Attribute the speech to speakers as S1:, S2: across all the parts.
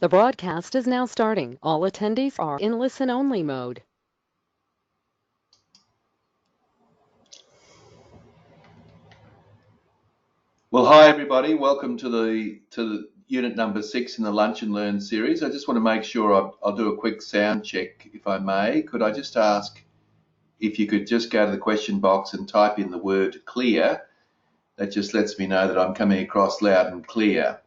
S1: The broadcast is now starting. All attendees are in listen-only mode.
S2: Well, hi everybody. Welcome to the unit number 6 in the Lunch and Learn series. I just want to make sure I'll do a quick sound check, if I may. Could I just ask if you could just go to the question box and type in the word clear? That just lets me know that I'm coming across loud and clear.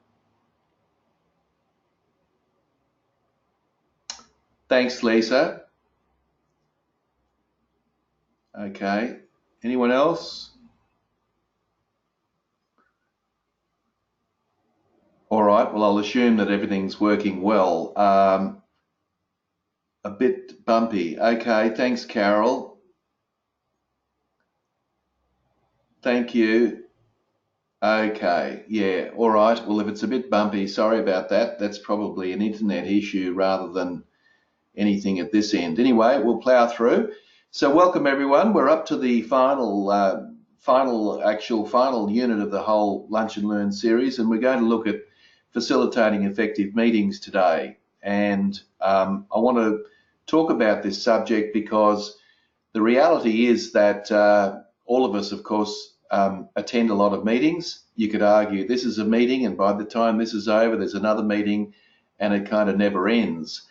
S2: Thanks, Lisa. Okay. Anyone else? All right. Well, I'll assume that everything's working well. A bit bumpy. Okay. Thanks, Carol. Thank you. Okay, yeah, all right. Well, if it's a bit bumpy, sorry about that. That's probably an internet issue rather than anything at this end. Anyway, we'll plow through. So welcome everyone. We're up to the final unit of the whole Lunch and Learn series, and we're going to look at facilitating effective meetings today. And I want to talk about this subject because the reality is that all of us, of course, attend a lot of meetings. You could argue this is a meeting, and by the time this is over, there's another meeting, and it kind of never ends.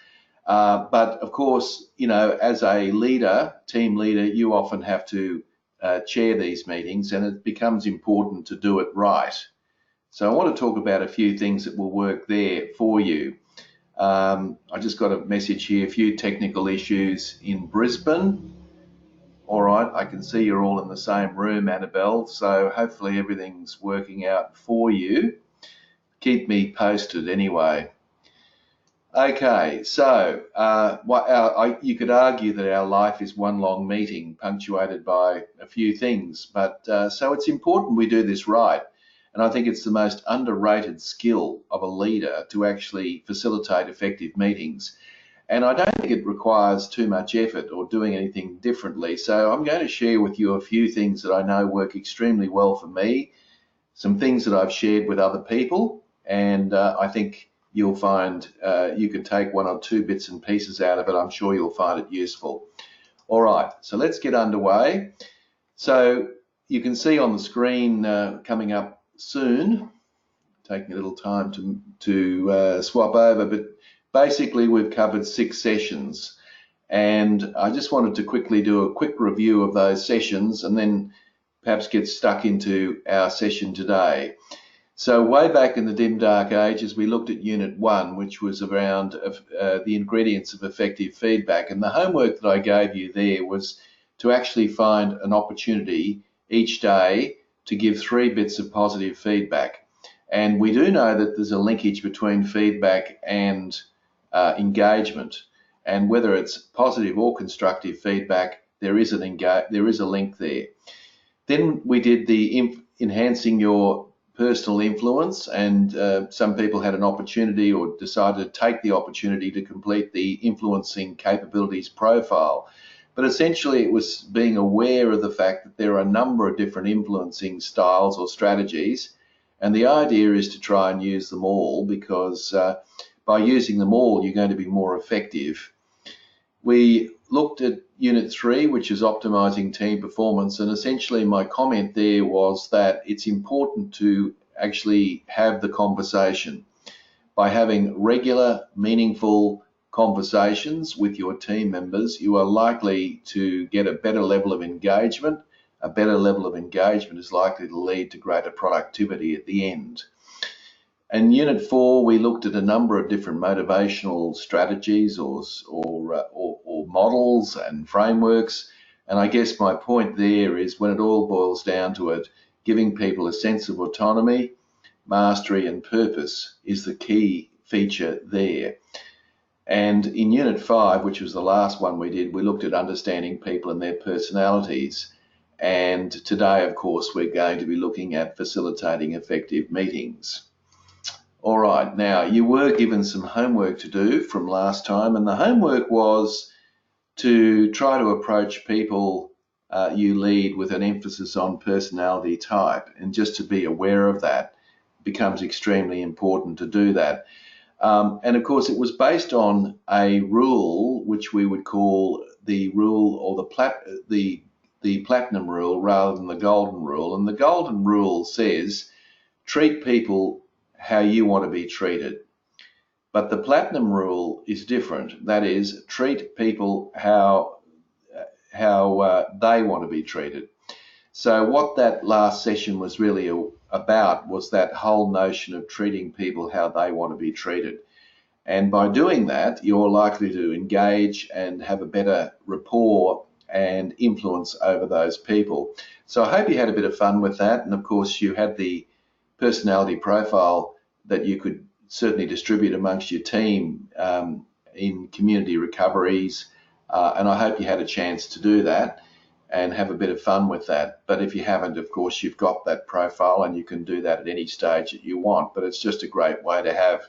S2: But of course, you know, as a leader, team leader, you often have to chair these meetings, and it becomes important to do it right. So I want to talk about a few things that will work there for you. I just got a message here, a few technical issues in Brisbane. All right, I can see you're all in the same room, Annabelle, so hopefully everything's working out for you. Keep me posted anyway. Okay, so you could argue that our life is one long meeting punctuated by a few things, but so it's important we do this right. And I think it's the most underrated skill of a leader to actually facilitate effective meetings. And I don't think it requires too much effort or doing anything differently. So I'm going to share with you a few things that I know work extremely well for me, some things that I've shared with other people, and I think you'll find you can take one or two bits and pieces out of it. I'm sure you'll find it useful. All right, so let's get underway. So you can see on the screen coming up soon, taking a little time to swap over, but basically we've covered 6 sessions, and I just wanted to quickly do a quick review of those sessions and then perhaps get stuck into our session today. So way back in the dim dark ages, we looked at Unit 1, which was around the ingredients of effective feedback, and the homework that I gave you there was to actually find an opportunity each day to give 3 bits of positive feedback. And we do know that there's a linkage between feedback and engagement, and whether it's positive or constructive feedback, there is a link there. Then we did the enhancing your personal influence, and some people had an opportunity or decided to take the opportunity to complete the influencing capabilities profile. But essentially it was being aware of the fact that there are a number of different influencing styles or strategies, and the idea is to try and use them all, because by using them all, you're going to be more effective. We looked at Unit 3, which is optimizing team performance, and essentially my comment there was that it's important to actually have the conversation. By having regular, meaningful conversations with your team members, you are likely to get a better level of engagement. A better level of engagement is likely to lead to greater productivity at the end. In Unit 4, we looked at a number of different motivational strategies or models and frameworks. And I guess my point there is, when it all boils down to it, giving people a sense of autonomy, mastery, and purpose is the key feature there. And in Unit 5, which was the last one we did, we looked at understanding people and their personalities. And today, of course, we're going to be looking at facilitating effective meetings. All right, now you were given some homework to do from last time, and the homework was to try to approach people you lead with an emphasis on personality type, and just to be aware of that becomes extremely important to do that. And of course, it was based on a rule which we would call the rule, or the platinum rule rather than the golden rule. And the golden rule says, treat people how you want to be treated. But the platinum rule is different. That is, treat people how they want to be treated. So what that last session was really about was that whole notion of treating people how they want to be treated. And by doing that, you're likely to engage and have a better rapport and influence over those people. So I hope you had a bit of fun with that. And of course, you had the personality profile that you could certainly distribute amongst your team in community recoveries. And I hope you had a chance to do that and have a bit of fun with that. But if you haven't, of course, you've got that profile and you can do that at any stage that you want. But it's just a great way to have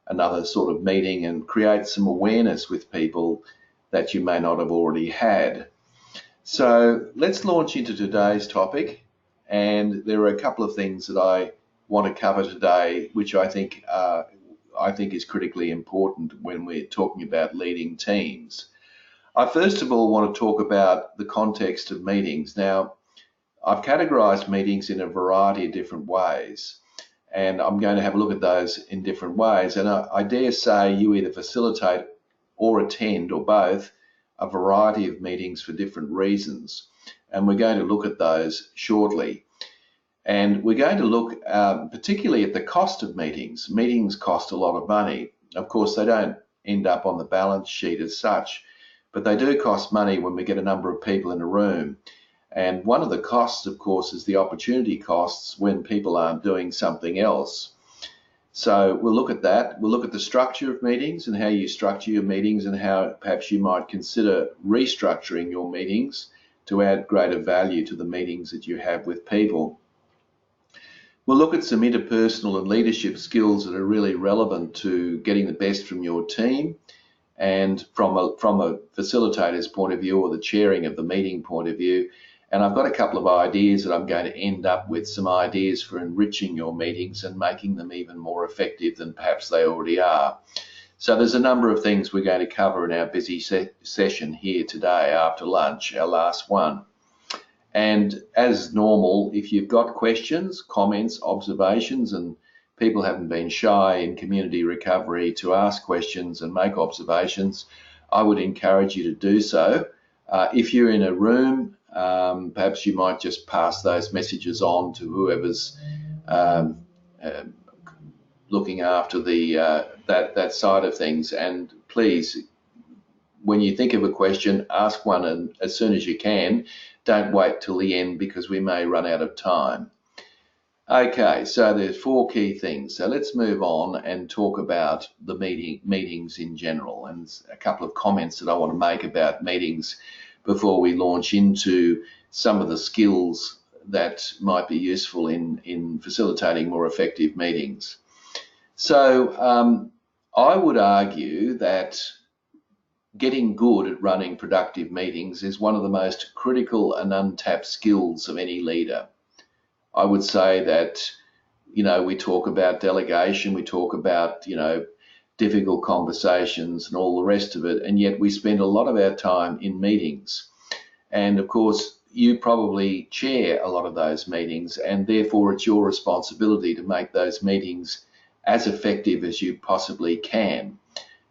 S2: another sort of meeting and create some awareness with people that you may not have already had. So let's launch into today's topic. And there are a couple of things that I want to cover today, which I think is critically important when we're talking about leading teams. I first of all want to talk about the context of meetings. Now, I've categorized meetings in a variety of different ways, and I'm going to have a look at those in different ways. And I dare say you either facilitate or attend, or both, a variety of meetings for different reasons. And we're going to look at those shortly. And we're going to look particularly at the cost of meetings. Meetings cost a lot of money. Of course, they don't end up on the balance sheet as such, but they do cost money when we get a number of people in a room. And one of the costs, of course, is the opportunity costs when people aren't doing something else. So we'll look at that. We'll look at the structure of meetings and how you structure your meetings, and how perhaps you might consider restructuring your meetings to add greater value to the meetings that you have with people. We'll look at some interpersonal and leadership skills that are really relevant to getting the best from your team, and from a facilitator's point of view, or the chairing of the meeting point of view. And I've got a couple of ideas that I'm going to end up with, some ideas for enriching your meetings and making them even more effective than perhaps they already are. So there's a number of things we're going to cover in our busy session here today after lunch, our last one. And as normal, if you've got questions, comments, observations, and people haven't been shy in community recovery to ask questions and make observations, I would encourage you to do so. If you're in a room, perhaps you might just pass those messages on to whoever's looking after that side of things. And please, when you think of a question, ask one as soon as you can. Don't wait till the end, because we may run out of time. Okay, so there's 4 key things. So let's move on and talk about the meetings in general, and a couple of comments that I want to make about meetings before we launch into some of the skills that might be useful in facilitating more effective meetings. So I would argue that getting good at running productive meetings is one of the most critical and untapped skills of any leader. I would say that, we talk about delegation, we talk about, difficult conversations and all the rest of it, and yet we spend a lot of our time in meetings. And of course, you probably chair a lot of those meetings, and therefore it's your responsibility to make those meetings as effective as you possibly can.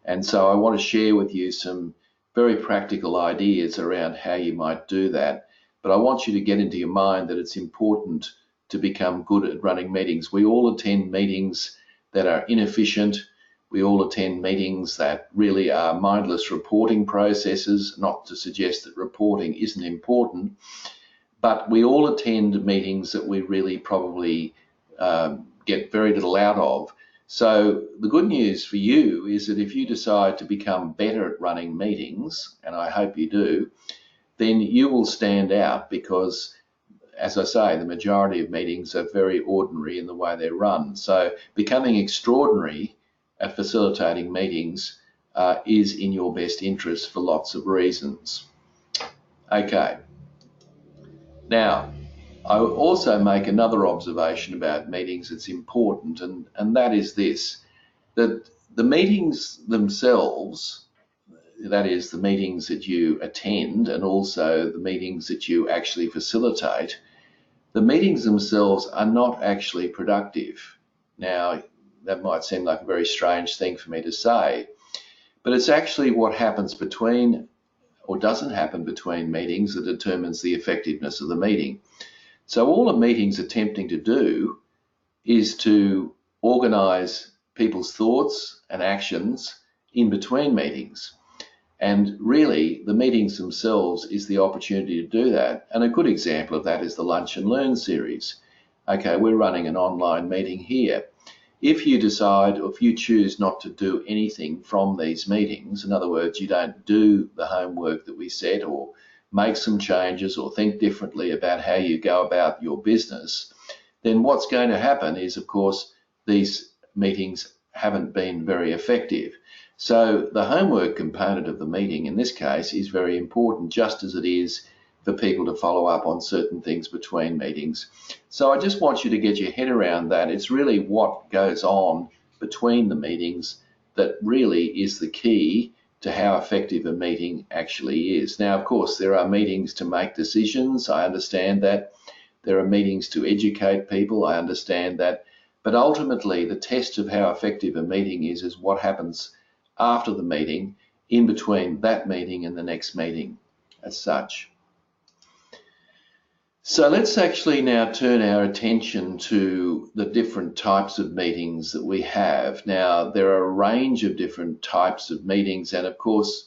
S2: And so I want to share with you some very practical ideas around how you might do that. But I want you to get into your mind that it's important to become good at running meetings. We all attend meetings that are inefficient. We all attend meetings that really are mindless reporting processes, not to suggest that reporting isn't important, but we all attend meetings that we really probably get very little out of. So the good news for you is that if you decide to become better at running meetings, and I hope you do, then you will stand out, because, as I say, the majority of meetings are very ordinary in the way they're run. So becoming extraordinary at facilitating meetings is in your best interest for lots of reasons. Okay. Now, I would also make another observation about meetings that's important, and that is this, that The meetings themselves, that is the meetings that you attend and also the meetings that you actually facilitate, the meetings themselves are not actually productive. Now, that might seem like a very strange thing for me to say, but it's actually what happens between or doesn't happen between meetings that determines the effectiveness of the meeting. So all a meeting's attempting to do is to organise people's thoughts and actions in between meetings. And really, the meetings themselves is the opportunity to do that. And a good example of that is the Lunch and Learn series. Okay, we're running an online meeting here. If you decide or if you choose not to do anything from these meetings, in other words, you don't do the homework that we set or make some changes or think differently about how you go about your business, then what's going to happen is, of course, these meetings haven't been very effective. So the homework component of the meeting in this case is very important, just as it is for people to follow up on certain things between meetings. So I just want you to get your head around that. It's really what goes on between the meetings that really is the key to how effective a meeting actually is. Now, of course, there are meetings to make decisions. I understand that. There are meetings to educate people. I understand that. But ultimately, the test of how effective a meeting is what happens after the meeting, in between that meeting and the next meeting as such. So let's actually now turn our attention to the different types of meetings that we have. Now, there are a range of different types of meetings, and of course,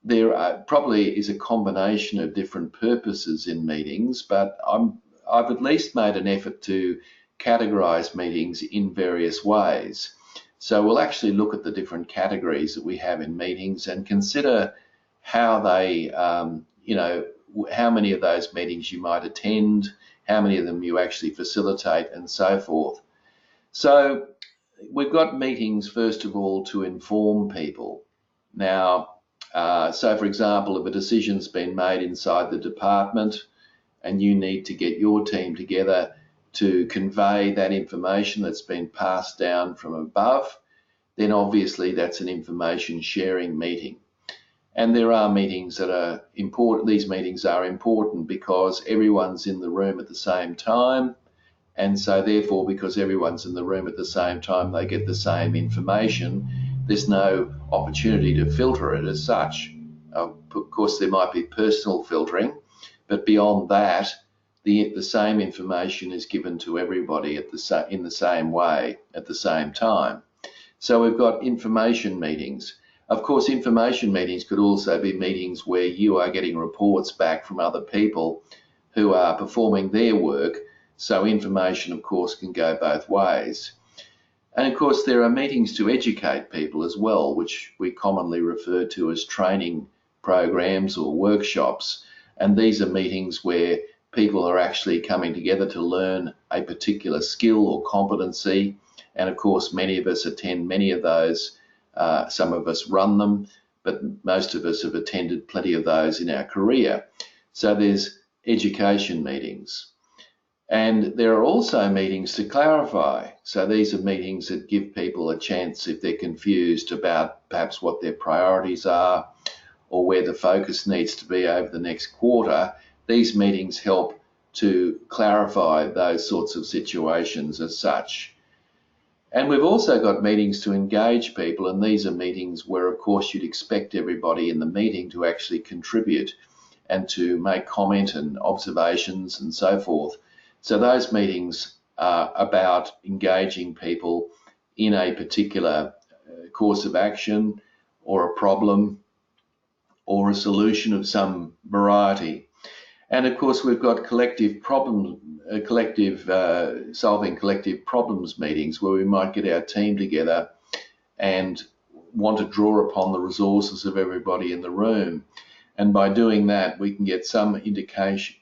S2: there probably is a combination of different purposes in meetings, but I've at least made an effort to categorize meetings in various ways. So we'll actually look at the different categories that we have in meetings and consider how they, how many of those meetings you might attend, how many of them you actually facilitate, and so forth. So we've got meetings, first of all, to inform people. Now, so for example, if a decision's been made inside the department and you need to get your team together to convey that information that's been passed down from above, then obviously that's an information sharing meeting. And there are meetings that are important. These meetings are important because everyone's in the room at the same time. And so therefore, because everyone's in the room at the same time, they get the same information. There's no opportunity to filter it as such. Of course, there might be personal filtering, but beyond that, the same information is given to everybody in the same way at the same time. So we've got information meetings. Of course, information meetings could also be meetings where you are getting reports back from other people who are performing their work. So information, of course, can go both ways. And of course, there are meetings to educate people as well, which we commonly refer to as training programs or workshops. And these are meetings where people are actually coming together to learn a particular skill or competency. And of course, many of us attend many of those. Some of us run them, but most of us have attended plenty of those in our career. So there's education meetings. And there are also meetings to clarify. So these are meetings that give people a chance, if they're confused about perhaps what their priorities are or where the focus needs to be over the next quarter, these meetings help to clarify those sorts of situations as such. And we've also got meetings to engage people, and these are meetings where, of course, you'd expect everybody in the meeting to actually contribute and to make comment and observations and so forth. So those meetings are about engaging people in a particular course of action or a problem or a solution of some variety. And of course, we've got solving collective problems meetings where we might get our team together and want to draw upon the resources of everybody in the room. And by doing that, we can get some indication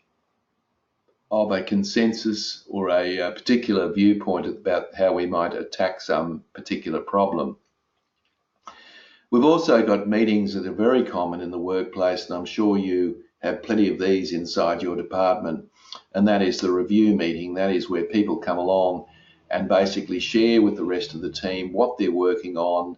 S2: of a consensus or a particular viewpoint about how we might attack some particular problem. We've also got meetings that are very common in the workplace, and I'm sure you have plenty of these inside your department, and that is the review meeting. That is where people come along and basically share with the rest of the team what they're working on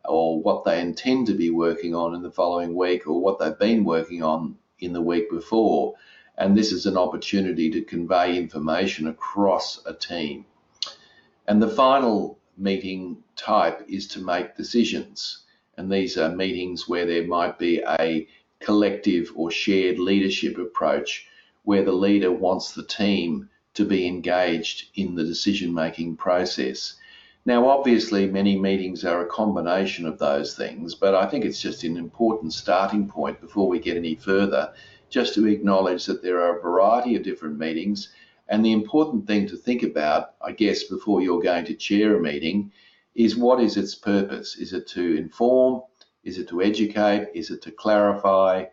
S2: or what they intend to be working on in the following week, or what they've been working on in the week before. And this is an opportunity to convey information across a team. And the final meeting type is to make decisions. And these are meetings where there might be a collective or shared leadership approach, where the leader wants the team to be engaged in the decision-making process. Now, obviously, many meetings are a combination of those things, but I think it's just an important starting point before we get any further, just to acknowledge that there are a variety of different meetings. And the important thing to think about, I guess, before you're going to chair a meeting is, what is its purpose? Is it to inform? Is it to educate? Is it to clarify?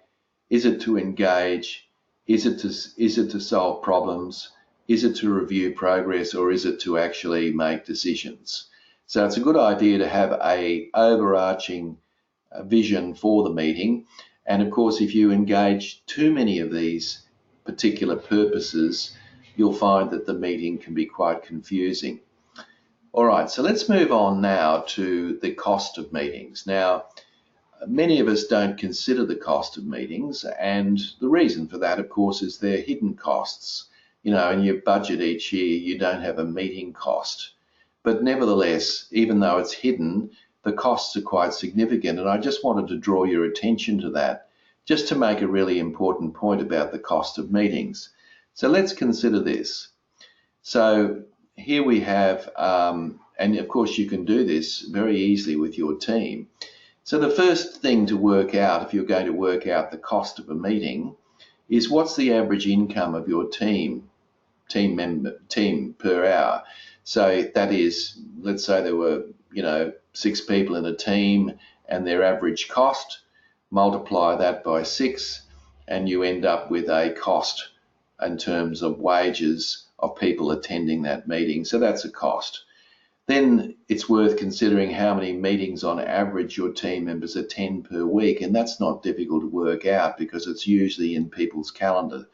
S2: Is it to engage? Is it to solve problems? Is it to review progress, or is it to actually make decisions? So it's a good idea to have an overarching vision for the meeting. And of course, if you engage too many of these particular purposes, you'll find that the meeting can be quite confusing. All right, so let's move on now to the cost of meetings. Now, many of us don't consider the cost of meetings, and the reason for that, of course, is they're hidden costs. You know, in your budget each year, you don't have a meeting cost. But nevertheless, even though it's hidden, the costs are quite significant. And I just wanted to draw your attention to that, just to make a really important point about the cost of meetings. So let's consider this. So here we have, and of course you can do this very easily with your team. So the first thing to work out, if you're going to work out the cost of a meeting, is what's the average income of your team per hour. So that is, let's say there were 6 people in a team, and their average cost, multiply that by 6, and you end up with a cost in terms of wages of people attending that meeting. So that's a cost. Then it's worth considering how many meetings on average your team members attend per week, and that's not difficult to work out because it's usually in people's calendar.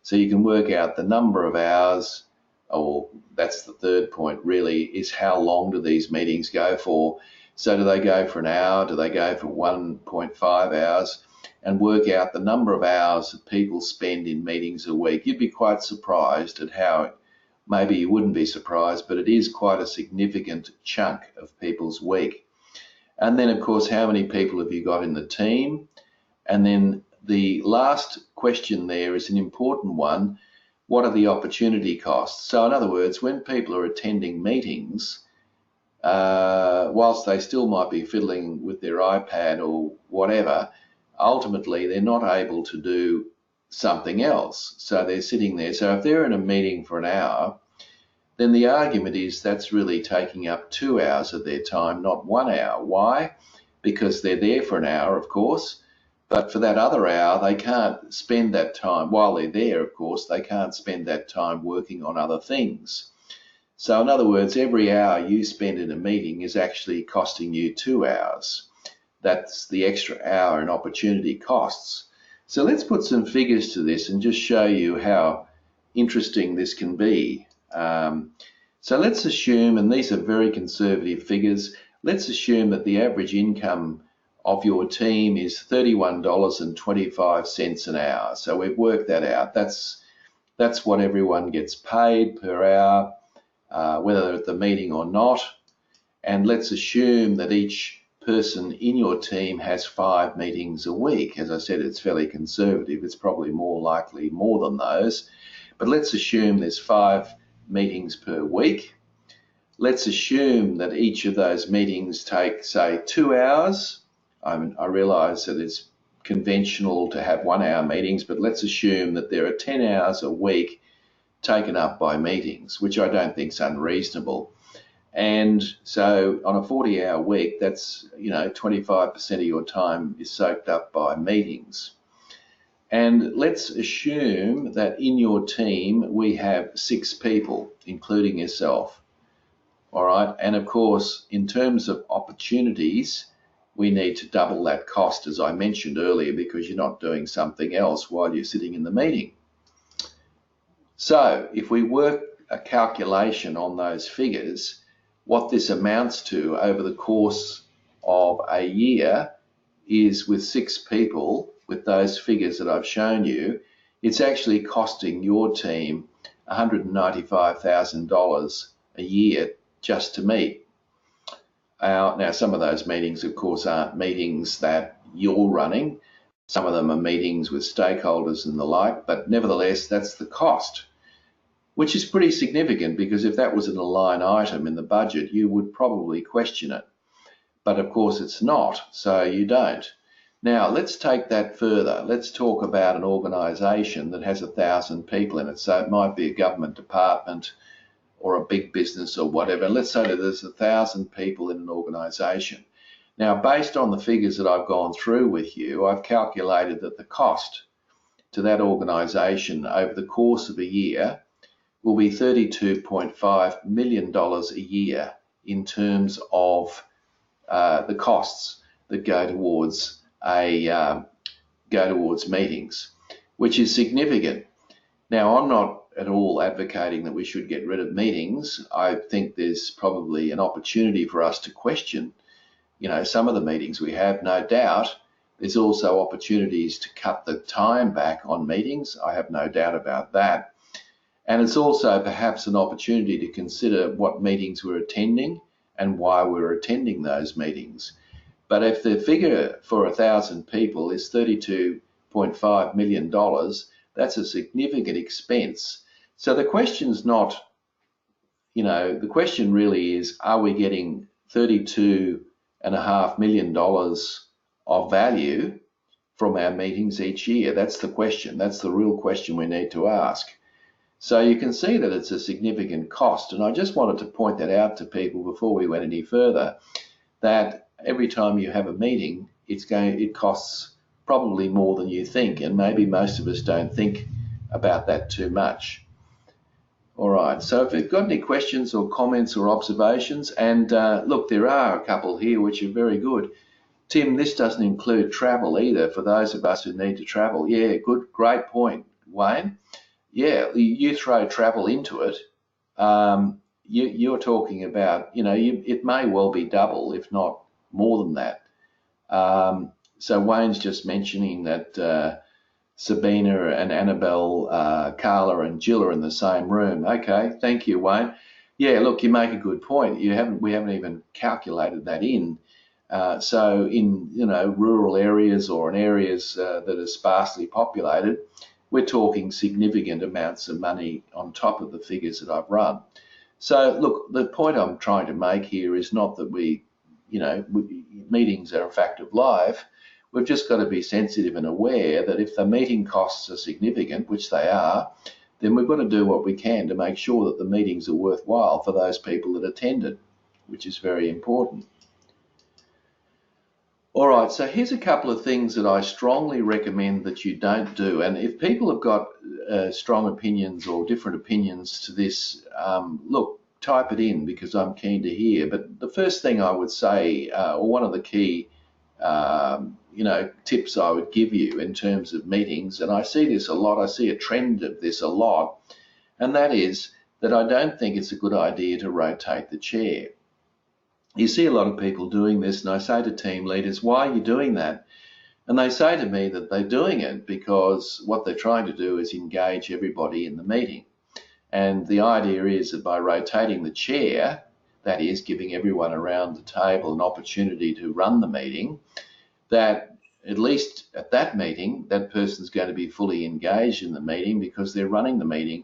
S2: So you can work out the number of hours, or that's the third point really, is how long do these meetings go for. So do they go for an hour? Do they go for 1.5 hours? And work out the number of hours that people spend in meetings a week. You'd be quite surprised at how, maybe you wouldn't be surprised, but it is quite a significant chunk of people's week. And then, of course, how many people have you got in the team? And then the last question there is an important one. What are the opportunity costs? So in other words, when people are attending meetings, whilst they still might be fiddling with their iPad or whatever, ultimately they're not able to do something else. So they're sitting there. So if they're in a meeting for an hour, then the argument is that's really taking up 2 hours of their time, not 1 hour. Why? Because they're there for an hour, of course, but for that other hour, they can't spend that time. While they're there, of course, they can't spend that time working on other things. So in other words, every hour you spend in a meeting is actually costing you 2 hours. That's the extra hour in opportunity costs. So let's put some figures to this and just show you how interesting this can be. So let's assume, and these are very conservative figures, let's assume that the average income of your team is $31.25 an hour. So we've worked that out. That's what everyone gets paid per hour, whether they're at the meeting or not. And let's assume that each person in your team has 5 meetings a week. As I said, it's fairly conservative. It's probably more likely more than those. But let's assume there's 5 meetings per week. Let's assume that each of those meetings take, say, 2 hours. I realise that it's conventional to have 1 hour meetings, but let's assume that there are 10 hours a week taken up by meetings, which I don't think is unreasonable. And so on a 40-hour week, that's 25% of your time is soaked up by meetings. And let's assume that in your team we have 6 people, including yourself. All right, and of course, in terms of opportunities, we need to double that cost, as I mentioned earlier, because you're not doing something else while you're sitting in the meeting. So if we work a calculation on those figures, what this amounts to over the course of a year is with 6 people, with those figures that I've shown you, it's actually costing your team $195,000 a year just to meet. Now, some of those meetings, of course, aren't meetings that you're running. Some of them are meetings with stakeholders and the like, but nevertheless, that's the cost, which is pretty significant, because if that was in a line item in the budget, you would probably question it. But of course it's not, so you don't. Now let's take that further. Let's talk about an organisation that has 1,000 people in it. So it might be a government department or a big business or whatever. Let's say that there's 1,000 people in an organisation. Now, based on the figures that I've gone through with you, I've calculated that the cost to that organisation over the course of a year will be $32.5 million a year in terms of the costs that go towards meetings, which is significant. Now, I'm not at all advocating that we should get rid of meetings. I think there's probably an opportunity for us to question, some of the meetings we have. No doubt there's also opportunities to cut the time back on meetings. I have no doubt about that. And it's also perhaps an opportunity to consider what meetings we're attending and why we're attending those meetings. But if the figure for 1,000 people is $32.5 million, that's a significant expense. So the question's not, the question really is, are we getting $32.5 million of value from our meetings each year? That's the question. That's the real question we need to ask. So you can see that it's a significant cost, and I just wanted to point that out to people before we went any further, that every time you have a meeting, it costs probably more than you think, and maybe most of us don't think about that too much. All right, so if you've got any questions or comments or observations, and look, there are a couple here which are very good. Tim, this doesn't include travel either for those of us who need to travel. Yeah, good, great point, Wayne. Yeah, you throw travel into it, you're talking about, it may well be double, if not more than that. So Wayne's just mentioning that Sabina and Annabelle, Carla and Jill are in the same room. Okay, thank you, Wayne. Yeah, look, you make a good point. We haven't even calculated that in. So in rural areas or in areas that are sparsely populated, we're talking significant amounts of money on top of the figures that I've run. So look, the point I'm trying to make here is not that meetings are a fact of life. We've just got to be sensitive and aware that if the meeting costs are significant, which they are, then we've got to do what we can to make sure that the meetings are worthwhile for those people that attended, which is very important. All right, so here's a couple of things that I strongly recommend that you don't do. And if people have got strong opinions or different opinions to this, look, type it in, because I'm keen to hear. But the first thing I would say, or one of the key tips I would give you in terms of meetings, and I see this a lot, I see a trend of this a lot, and that is that I don't think it's a good idea to rotate the chair. You see a lot of people doing this, and I say to team leaders, why are you doing that? And they say to me that they're doing it because what they're trying to do is engage everybody in the meeting. And the idea is that by rotating the chair, that is giving everyone around the table an opportunity to run the meeting, that at least at that meeting, that person's going to be fully engaged in the meeting because they're running the meeting.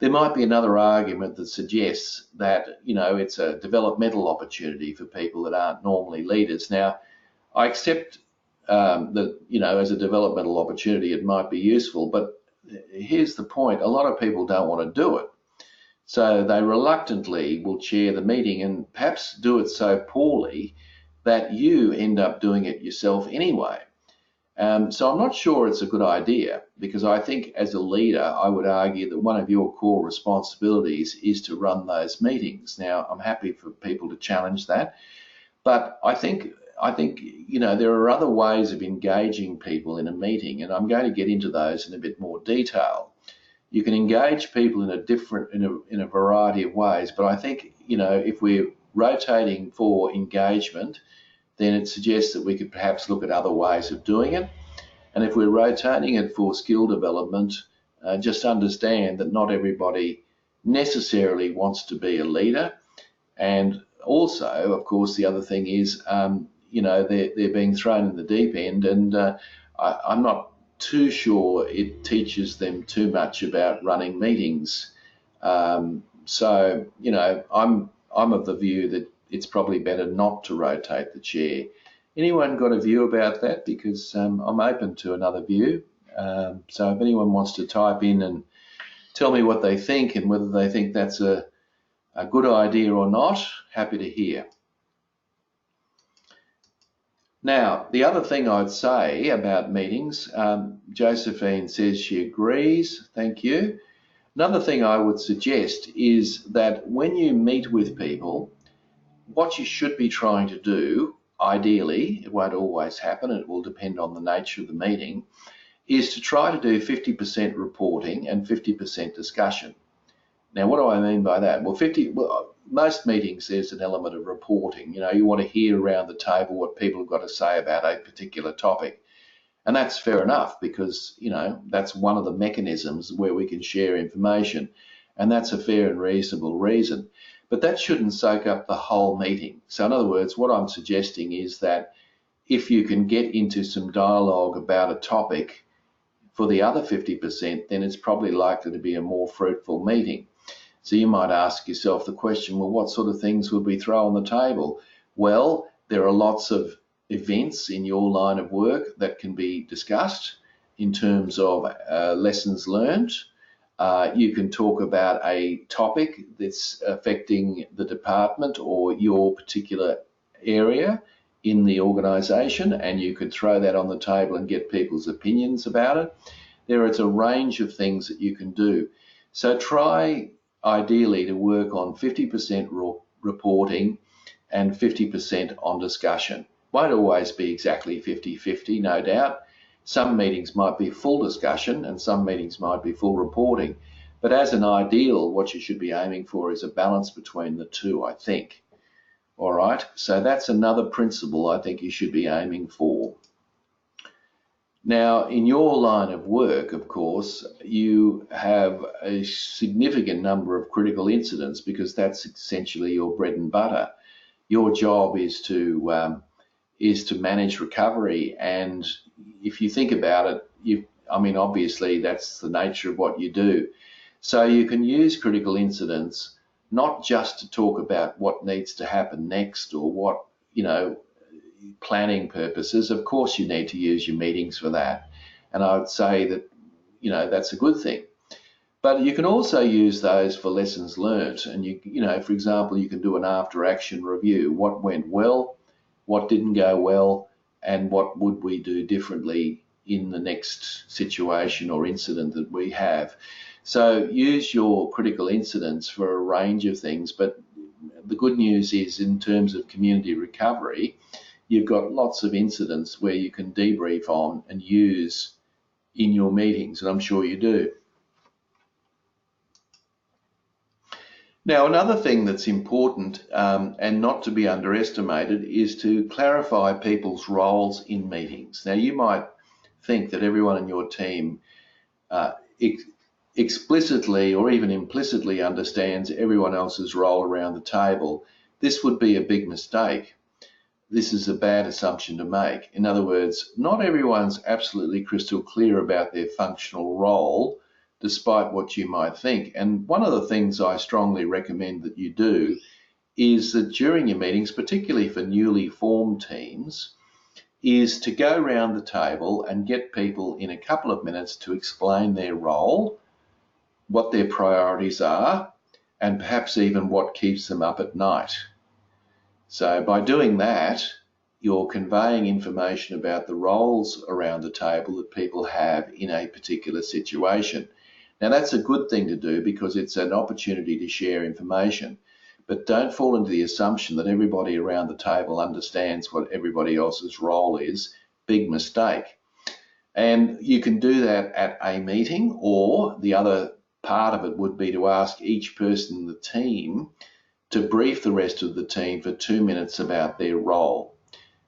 S2: There might be another argument that suggests that, it's a developmental opportunity for people that aren't normally leaders. Now, I accept that, as a developmental opportunity, it might be useful, but here's the point. A lot of people don't want to do it. So they reluctantly will chair the meeting and perhaps do it so poorly that you end up doing it yourself anyway. So I'm not sure it's a good idea, because I think as a leader, I would argue that one of your core responsibilities is to run those meetings. Now, I'm happy for people to challenge that, but I think there are other ways of engaging people in a meeting, and I'm going to get into those in a bit more detail. You can engage people in a variety of ways, but I think if we're rotating for engagement, then it suggests that we could perhaps look at other ways of doing it. And if we're rotating it for skill development, just understand that not everybody necessarily wants to be a leader. And also, of course, the other thing is, they're being thrown in the deep end, and I'm not too sure it teaches them too much about running meetings. So, I'm of the view that it's probably better not to rotate the chair. Anyone got a view about that? Because I'm open to another view. So if anyone wants to type in and tell me what they think and whether they think that's a good idea or not, happy to hear. Now, the other thing I'd say about meetings, Josephine says she agrees, thank you. Another thing I would suggest is that when you meet with people, what you should be trying to do, ideally, it won't always happen, it will depend on the nature of the meeting, is to try to do 50% reporting and 50% discussion. Now, what do I mean by that? Well, most meetings there's an element of reporting. You want to hear around the table what people have got to say about a particular topic. And that's fair enough because, that's one of the mechanisms where we can share information. And that's a fair and reasonable reason. But that shouldn't soak up the whole meeting. So in other words, what I'm suggesting is that if you can get into some dialogue about a topic for the other 50%, then it's probably likely to be a more fruitful meeting. So you might ask yourself the question, well, what sort of things would we throw on the table? Well, there are lots of events in your line of work that can be discussed in terms of lessons learned. You can talk about a topic that's affecting the department or your particular area in the organisation, and you could throw that on the table and get people's opinions about it. There is a range of things that you can do. So try ideally to work on 50% reporting and 50% on discussion. Won't always be exactly 50-50, no doubt. Some meetings might be full discussion and some meetings might be full reporting. But as an ideal, what you should be aiming for is a balance between the two, I think. All right, so that's another principle I think you should be aiming for. Now, in your line of work, of course, you have a significant number of critical incidents because that's essentially your bread and butter. Your job is to manage recovery, and if you think about it, obviously that's the nature of what you do. So you can use critical incidents not just to talk about what needs to happen next or what, planning purposes. Of course you need to use your meetings for that, and I would say that that's a good thing. But you can also use those for lessons learned, and for example, you can do an after action review. What went well, what didn't go well, and what would we do differently in the next situation or incident that we have. So use your critical incidents for a range of things, but the good news is in terms of community recovery, you've got lots of incidents where you can debrief on and use in your meetings, and I'm sure you do. Now, another thing that's important and not to be underestimated is to clarify people's roles in meetings. Now, you might think that everyone in your team explicitly or even implicitly understands everyone else's role around the table. This would be a big mistake. This is a bad assumption to make. In other words, not everyone's absolutely crystal clear about their functional role, despite what you might think. And one of the things I strongly recommend that you do is that during your meetings, particularly for newly formed teams, is to go around the table and get people in a couple of minutes to explain their role, what their priorities are, and perhaps even what keeps them up at night. So by doing that, you're conveying information about the roles around the table that people have in a particular situation. Now that's a good thing to do because it's an opportunity to share information, but don't fall into the assumption that everybody around the table understands what everybody else's role is. Big mistake. And you can do that at a meeting, or the other part of it would be to ask each person in the team to brief the rest of the team for 2 minutes about their role.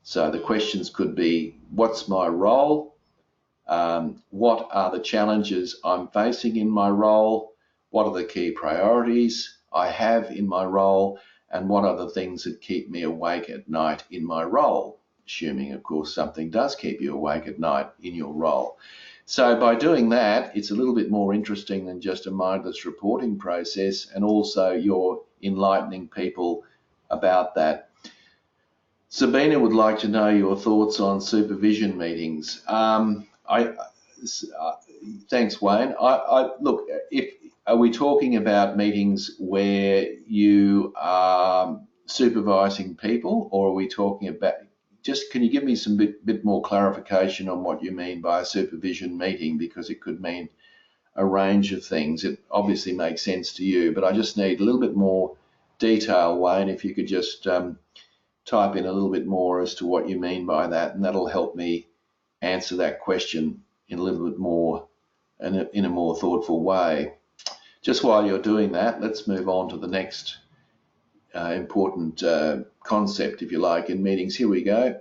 S2: So the questions could be, what's my role? What are the challenges I'm facing in my role? What are the key priorities I have in my role? And what are the things that keep me awake at night in my role? Assuming, of course, something does keep you awake at night in your role. So by doing that, it's a little bit more interesting than just a mindless reporting process, and also you're enlightening people about that. Sabina would like to know your thoughts on supervision meetings. Thanks, Wayne. Look, are we talking about meetings where you are supervising people, or are we talking about, just can you give me some bit more clarification on what you mean by a supervision meeting, because it could mean a range of things. It obviously makes sense to you, but I just need a little bit more detail, Wayne, if you could just type in a little bit more as to what you mean by that, and that'll help me answer that question in a little bit more, in a more thoughtful way. Just while you're doing that, let's move on to the next important concept, if you like, in meetings. Here we go.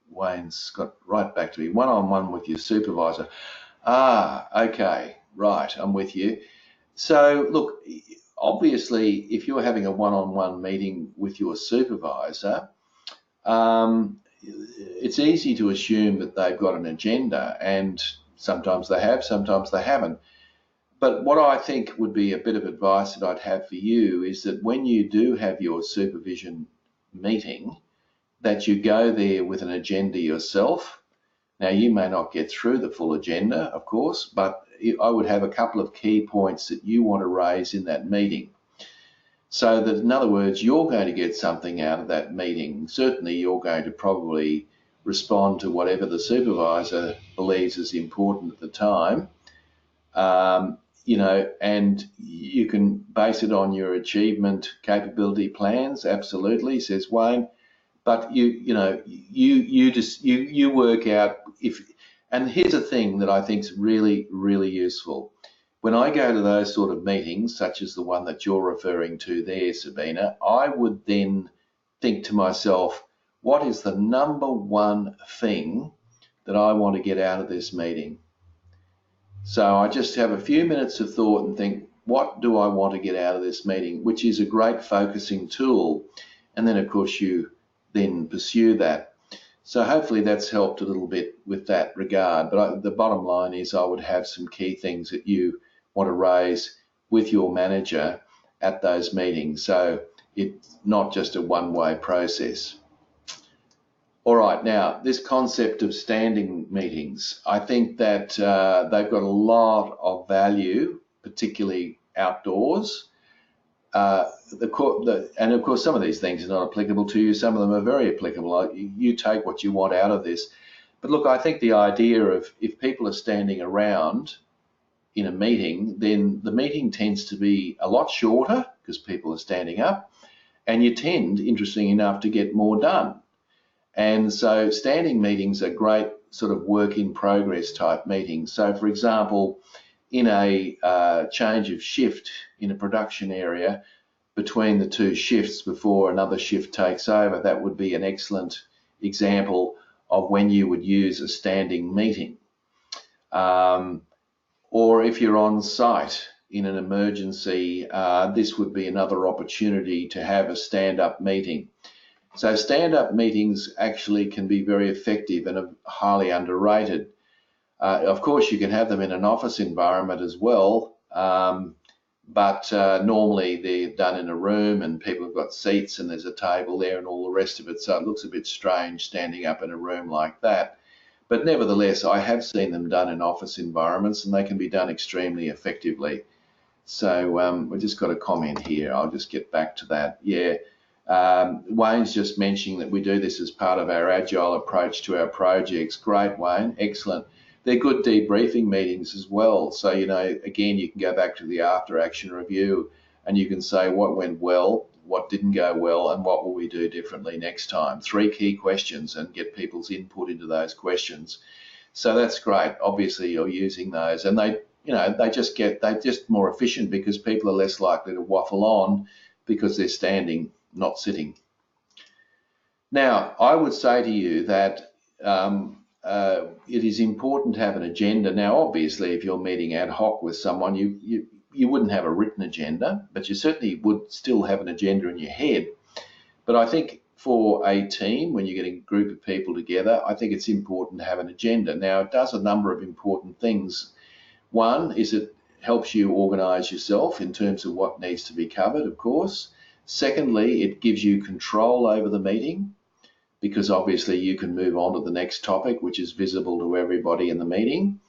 S2: Wayne's got right back to me. One-on-one with your supervisor. Okay, right, I'm with you. So look, obviously, if you're having a one-on-one meeting with your supervisor, it's easy to assume that they've got an agenda, and sometimes they have, sometimes they haven't. But what I think would be a bit of advice that I'd have for you is that when you do have your supervision meeting, that you go there with an agenda yourself. Now, you may not get through the full agenda, of course, but I would have a couple of key points that you want to raise in that meeting. So that, in other words, you're going to get something out of that meeting. Certainly, you're going to probably respond to whatever the supervisor believes is important at the time. And you can base it on your achievement capability plans, absolutely, says Wayne. But you work out if, and here's a thing that I think is really, really useful. When I go to those sort of meetings, such as the one that you're referring to there, Sabina, I would then think to myself, what is the number one thing that I want to get out of this meeting? So I just have a few minutes of thought and think, what do I want to get out of this meeting? Which is a great focusing tool. And then, of course, you then pursue that. So hopefully that's helped a little bit with that regard. But the bottom line is I would have some key things that you want to raise with your manager at those meetings. So it's not just a one-way process. All right, now this concept of standing meetings, I think that they've got a lot of value, particularly outdoors. And of course, some of these things are not applicable to you. Some of them are very applicable. You take what you want out of this. But look, I think the idea of if people are standing around in a meeting, then the meeting tends to be a lot shorter because people are standing up, and you tend, interesting enough, to get more done. And so standing meetings are great sort of work in progress type meetings. So for example, in a change of shift in a production area between the two shifts before another shift takes over, that would be an excellent example of when you would use a standing meeting. Or if you're on site in an emergency, this would be another opportunity to have a stand-up meeting. So stand-up meetings actually can be very effective and are highly underrated. Of course, you can have them in an office environment as well, but normally they're done in a room and people have got seats and there's a table there and all the rest of it, so it looks a bit strange standing up in a room like that. But nevertheless, I have seen them done in office environments and they can be done extremely effectively. So we just got a comment here. I'll just get back to that. Yeah. Wayne's just mentioning that we do this as part of our agile approach to our projects. Great, Wayne, excellent. They're good debriefing meetings as well. So, again, you can go back to the after action review and you can say what went well, what didn't go well, and what will we do differently next time. 3 key questions and get people's input into those questions. So that's great. Obviously, you're using those, and they're just more efficient because people are less likely to waffle on because they're standing, not sitting. Now, I would say to you that it is important to have an agenda. Now, obviously, if you're meeting ad hoc with someone, you wouldn't have a written agenda, but you certainly would still have an agenda in your head. But I think for a team, when you're getting a group of people together, I think it's important to have an agenda. Now, it does a number of important things. One is it helps you organise yourself in terms of what needs to be covered, of course. Secondly, it gives you control over the meeting, because obviously you can move on to the next topic, which is visible to everybody in the meeting.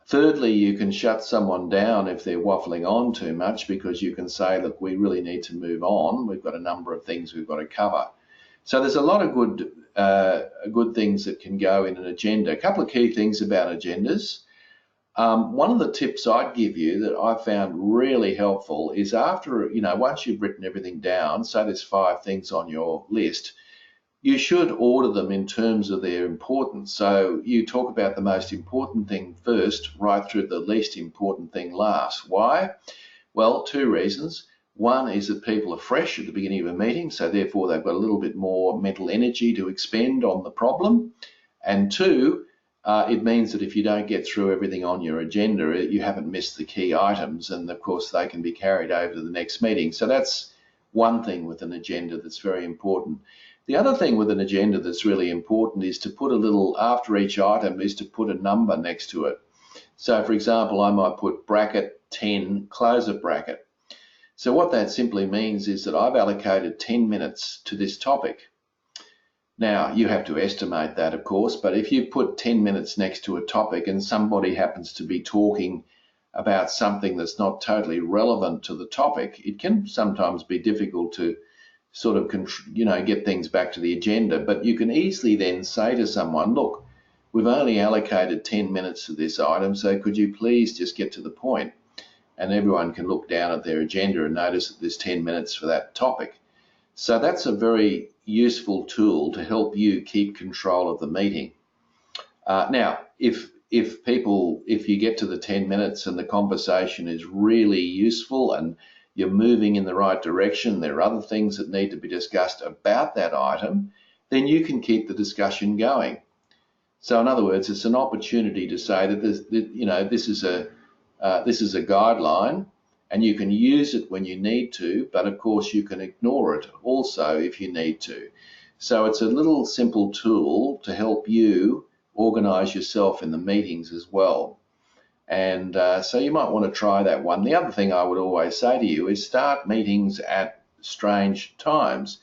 S2: Thirdly, you can shut someone down if they're waffling on too much, because you can say, look, we really need to move on. We've got a number of things we've got to cover. So there's a lot of good things that can go in an agenda. A couple of key things about agendas. One of the tips I'd give you that I found really helpful is after, once you've written everything down, say there's 5 things on your list, you should order them in terms of their importance. So you talk about the most important thing first, right through the least important thing last. Why? Well, 2 reasons. One is that people are fresh at the beginning of a meeting, so therefore they've got a little bit more mental energy to expend on the problem. And 2, it means that if you don't get through everything on your agenda, you haven't missed the key items, and of course they can be carried over to the next meeting. So that's one thing with an agenda that's very important. The other thing with an agenda that's really important is to put a little, after each item, is to put a number next to it. So for example, I might put bracket 10, close a bracket. So what that simply means is that I've allocated 10 minutes to this topic. Now, you have to estimate that, of course, but if you put 10 minutes next to a topic and somebody happens to be talking about something that's not totally relevant to the topic, it can sometimes be difficult to sort of, get things back to the agenda. But you can easily then say to someone, look, we've only allocated 10 minutes to this item, so could you please just get to the point? And everyone can look down at their agenda and notice that there's 10 minutes for that topic. So that's a very useful tool to help you keep control of the meeting. Now, if you get to the 10 minutes and the conversation is really useful and you're moving in the right direction, there are other things that need to be discussed about that item, then you can keep the discussion going. So in other words, it's an opportunity to say that this is a guideline, and you can use it when you need to, but of course you can ignore it also if you need to. So it's a little simple tool to help you organise yourself in the meetings as well. And so you might want to try that one. The other thing I would always say to you is start meetings at strange times.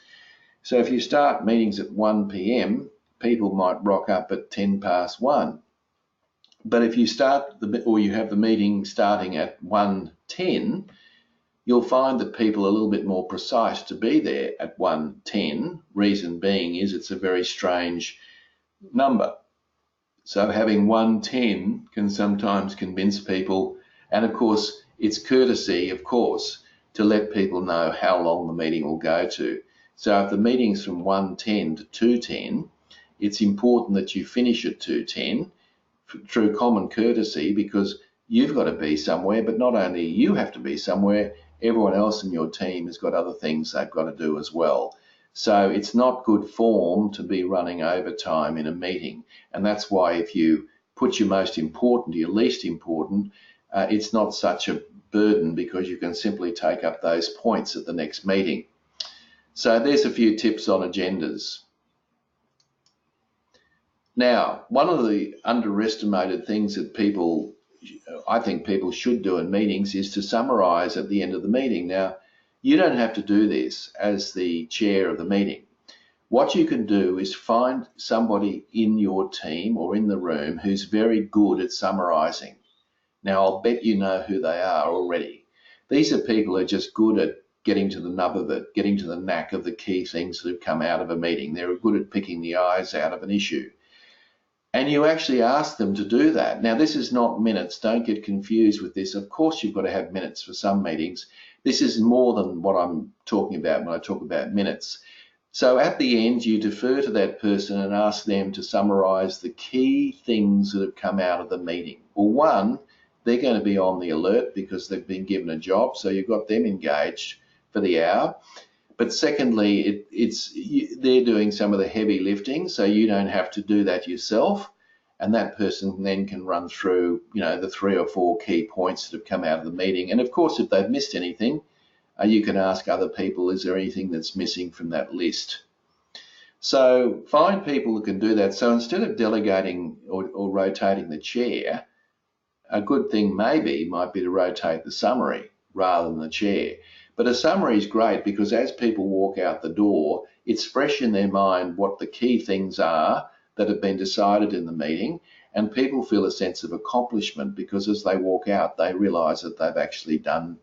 S2: So if you start meetings at 1 p.m, people might rock up at 10 past 1. But if you you have the meeting starting at 1:10, you'll find that people are a little bit more precise to be there at 1:10. Reason being is it's a very strange number. So having 1:10 can sometimes convince people, and of course it's courtesy, of course, to let people know how long the meeting will go to. So if the meeting's from 1:10 to 2:10, it's important that you finish at 2:10 through common courtesy, because you've got to be somewhere, but not only you have to be somewhere, everyone else in your team has got other things they've got to do as well. So it's not good form to be running overtime in a meeting. And that's why if you put your most important to your least important, it's not such a burden, because you can simply take up those points at the next meeting. So there's a few tips on agendas. Now, one of the underestimated things that I think people should do in meetings is to summarise at the end of the meeting. Now, you don't have to do this as the chair of the meeting. What you can do is find somebody in your team or in the room who's very good at summarising. Now, I'll bet you know who they are already. These are people who are just good at getting to the nub of it, getting to the knack of the key things that have come out of a meeting. They're good at picking the eyes out of an issue. And you actually ask them to do that. Now, this is not minutes. Don't get confused with this. Of course, you've got to have minutes for some meetings. This is more than what I'm talking about when I talk about minutes. So at the end, you defer to that person and ask them to summarise the key things that have come out of the meeting. Well, one, they're going to be on the alert because they've been given a job, so you've got them engaged for the hour. But secondly, they're doing some of the heavy lifting, so you don't have to do that yourself. And that person then can run through, the 3 or 4 key points that have come out of the meeting. And of course, if they've missed anything, you can ask other people, is there anything that's missing from that list? So find people who can do that. So instead of delegating or rotating the chair, a good thing might be to rotate the summary rather than the chair. But a summary is great because as people walk out the door, it's fresh in their mind what the key things are that have been decided in the meeting, and people feel a sense of accomplishment because as they walk out, they realise that they've actually done,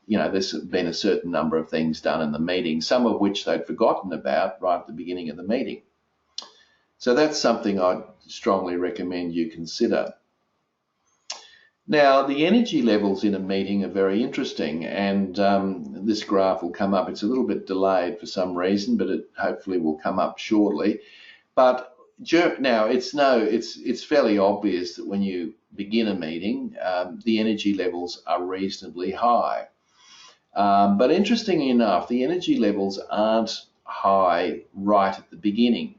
S2: there's been a certain number of things done in the meeting, some of which they'd forgotten about right at the beginning of the meeting. So that's something I'd strongly recommend you consider. Now, the energy levels in a meeting are very interesting, and this graph will come up. It's a little bit delayed for some reason, but it hopefully will come up shortly. But now it's fairly obvious that when you begin a meeting, the energy levels are reasonably high. But interestingly enough, the energy levels aren't high right at the beginning.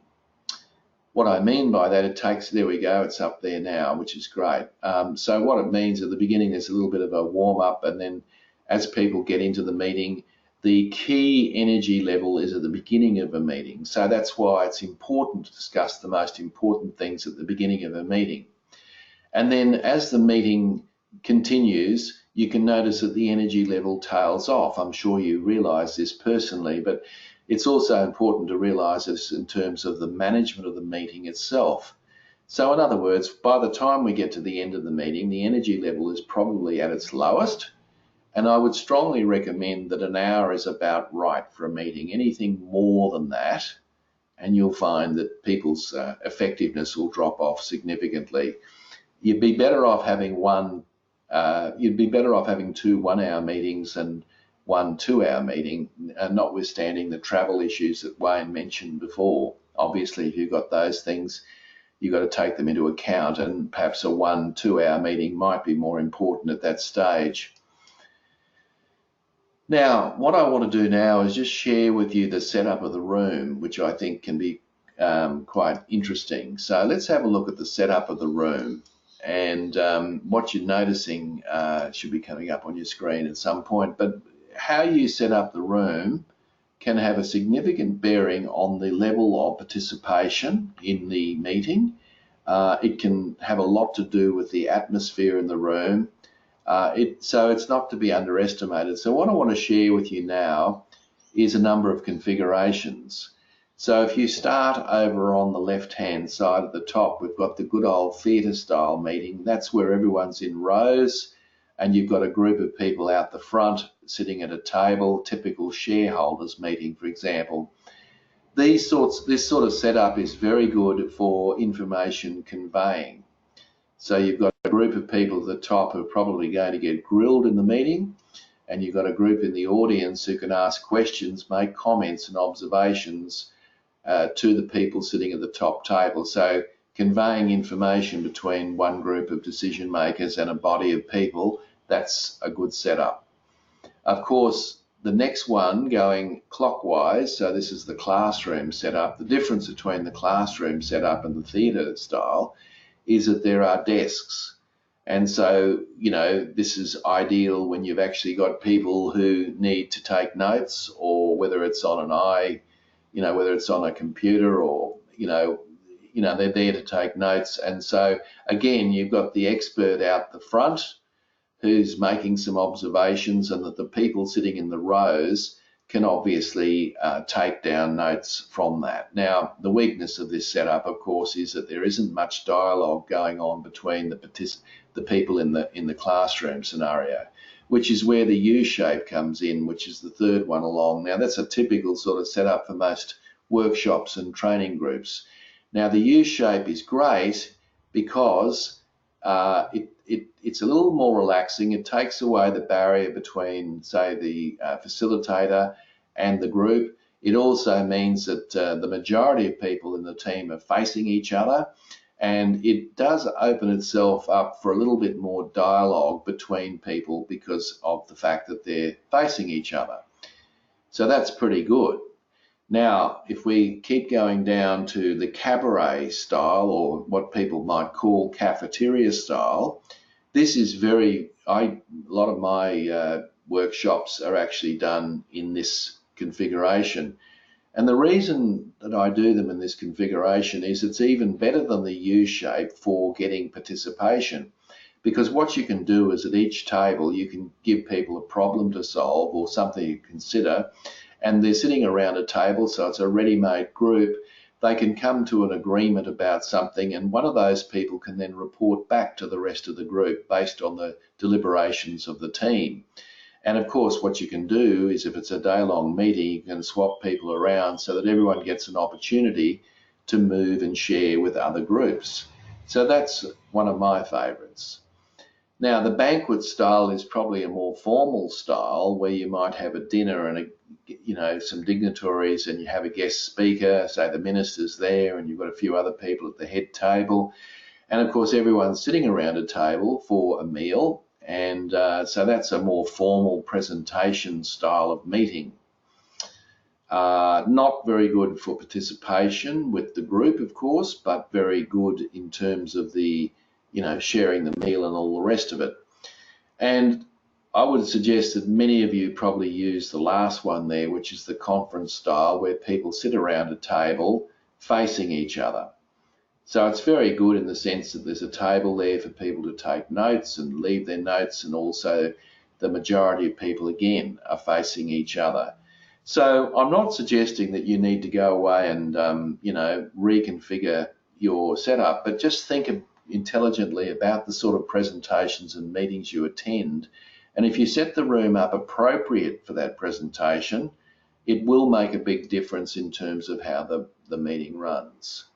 S2: What I mean by that, there we go, it's up there now, which is great. So what it means at the beginning, there's a little bit of a warm up, and then as people get into the meeting, the key energy level is at the beginning of a meeting. So that's why it's important to discuss the most important things at the beginning of a meeting. And then as the meeting continues, you can notice that the energy level tails off. I'm sure you realise this personally, but it's also important to realise this in terms of the management of the meeting itself. So in other words, by the time we get to the end of the meeting, the energy level is probably at its lowest, and I would strongly recommend that an hour is about right for a meeting. Anything more than that, and you'll find that people's effectiveness will drop off significantly. You'd be better off having two 1-hour meetings and one 2-hour meeting, notwithstanding the travel issues that Wayne mentioned before. Obviously, if you've got those things, you've got to take them into account, and perhaps a 1-2 hour meeting might be more important at that stage. Now, what I want to do now is just share with you the setup of the room, which I think can be quite interesting. So let's have a look at the setup of the room. And what you're noticing should be coming up on your screen at some point, but how you set up the room can have a significant bearing on the level of participation in the meeting. It can have a lot to do with the atmosphere in the room. So it's not to be underestimated. So what I want to share with you now is a number of configurations. So if you start over on the left-hand side at the top, we've got the good old theatre style meeting. That's where everyone's in rows, and you've got a group of people out the front sitting at a table, typical shareholders meeting, for example. This sort of setup is very good for information conveying. So you've got a group of people at the top who are probably going to get grilled in the meeting, and you've got a group in the audience who can ask questions, make comments and observations to the people sitting at the top table. So conveying information between one group of decision makers and a body of people, that's a good setup. Of course, the next one going clockwise, so this is the classroom setup. The difference between the classroom setup and the theatre style is that there are desks. And so, this is ideal when you've actually got people who need to take notes, or whether it's on whether it's on a computer, or, they're there to take notes. And so, again, you've got the expert out the front who's making some observations, and that the people sitting in the rows can obviously take down notes from that. Now, the weakness of this setup, of course, is that there isn't much dialogue going on between the people in the classroom scenario, which is where the U-shape comes in, which is the third one along. Now, that's a typical sort of setup for most workshops and training groups. Now, the U-shape is great because it's a little more relaxing. It takes away the barrier between, say, the facilitator and the group. It also means that the majority of people in the team are facing each other, and it does open itself up for a little bit more dialogue between people because of the fact that they're facing each other. So that's pretty good. Now, if we keep going down to the cabaret style, or what people might call cafeteria style, this is a lot of my workshops are actually done in this configuration. And the reason that I do them in this configuration is it's even better than the U shape for getting participation. Because what you can do is at each table, you can give people a problem to solve or something to consider, and they're sitting around a table, so it's a ready-made group. They can come to an agreement about something, and one of those people can then report back to the rest of the group based on the deliberations of the team. And of course, what you can do is, if it's a day-long meeting, you can swap people around so that everyone gets an opportunity to move and share with other groups. So that's one of my favourites. Now, the banquet style is probably a more formal style where you might have a dinner and some dignitaries, and you have a guest speaker, say the minister's there, and you've got a few other people at the head table. And of course, everyone's sitting around a table for a meal. And so that's a more formal presentation style of meeting. Not very good for participation with the group, of course, but very good in terms of the sharing the meal and all the rest of it. And I would suggest that many of you probably use the last one there, which is the conference style, where people sit around a table facing each other. So it's very good in the sense that there's a table there for people to take notes and leave their notes, and also the majority of people, again, are facing each other. So I'm not suggesting that you need to go away and reconfigure your setup, but just think intelligently about the sort of presentations and meetings you attend. And if you set the room up appropriate for that presentation, it will make a big difference in terms of how the meeting runs.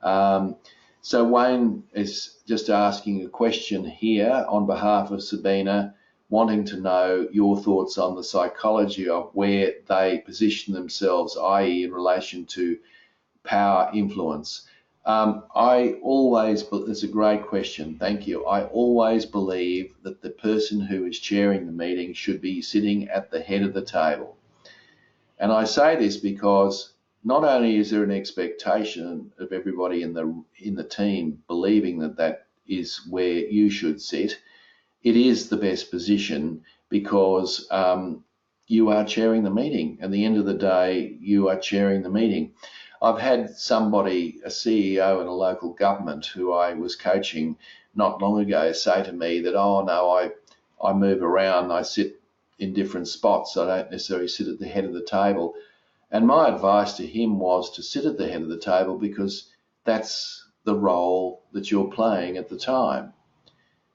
S2: So Wayne is just asking a question here on behalf of Sabina, wanting to know your thoughts on the psychology of where they position themselves, i.e. in relation to power influence. It's a great question, thank you. I always believe that the person who is chairing the meeting should be sitting at the head of the table. And I say this because not only is there an expectation of everybody in the team believing that that is where you should sit, it is the best position because you are chairing the meeting. At the end of the day, you are chairing the meeting. I've had somebody, a CEO in a local government who I was coaching not long ago, say to me that, oh no, I move around, I sit in different spots, I don't necessarily sit at the head of the table. And my advice to him was to sit at the head of the table because that's the role that you're playing at the time.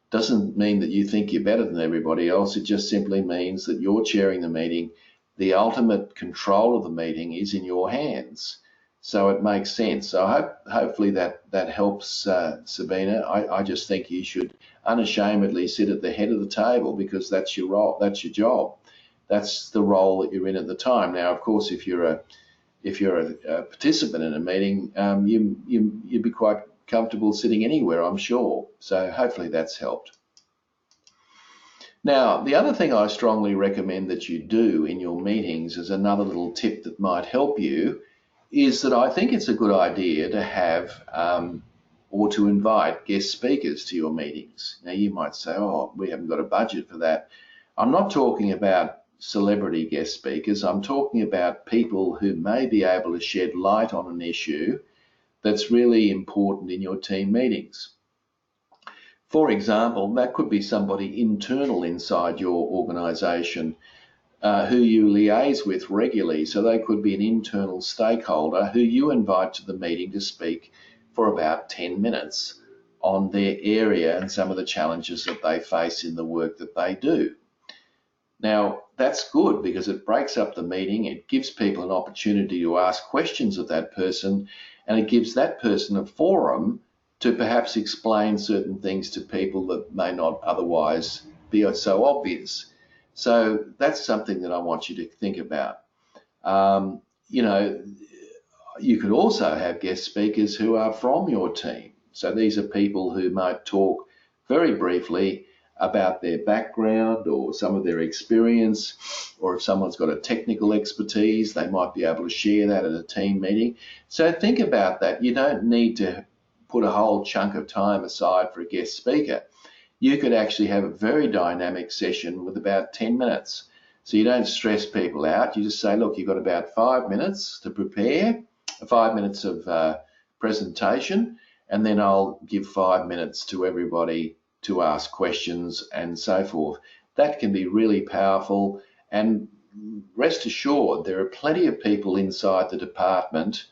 S2: Doesn't mean that you think you're better than everybody else, it just simply means that you're chairing the meeting. The ultimate control of the meeting is in your hands. So it makes sense. So hopefully that helps, Sabina. I just think you should unashamedly sit at the head of the table because that's your role, that's your job. That's the role that you're in at the time. Now, of course, if you're a participant in a meeting, you'd be quite comfortable sitting anywhere, I'm sure. So hopefully that's helped. Now, the other thing I strongly recommend that you do in your meetings is another little tip that might help you, is that I think it's a good idea to have or to invite guest speakers to your meetings. Now, you might say, oh, we haven't got a budget for that. I'm not talking about celebrity guest speakers. I'm talking about people who may be able to shed light on an issue that's really important in your team meetings. For example, that could be somebody internal inside your organisation who you liaise with regularly. So they could be an internal stakeholder who you invite to the meeting to speak for about 10 minutes on their area and some of the challenges that they face in the work that they do. Now, that's good because it breaks up the meeting, it gives people an opportunity to ask questions of that person, and it gives that person a forum to perhaps explain certain things to people that may not otherwise be so obvious. So that's something that I want you to think about. You could also have guest speakers who are from your team. So these are people who might talk very briefly about their background or some of their experience, or if someone's got a technical expertise, they might be able to share that at a team meeting. So think about that. You don't need to put a whole chunk of time aside for a guest speaker. You could actually have a very dynamic session with about 10 minutes. So you don't stress people out. You just say, look, you've got about 5 minutes to prepare, 5 minutes of presentation, and then I'll give 5 minutes to everybody to ask questions and so forth. That can be really powerful, and rest assured there are plenty of people inside the department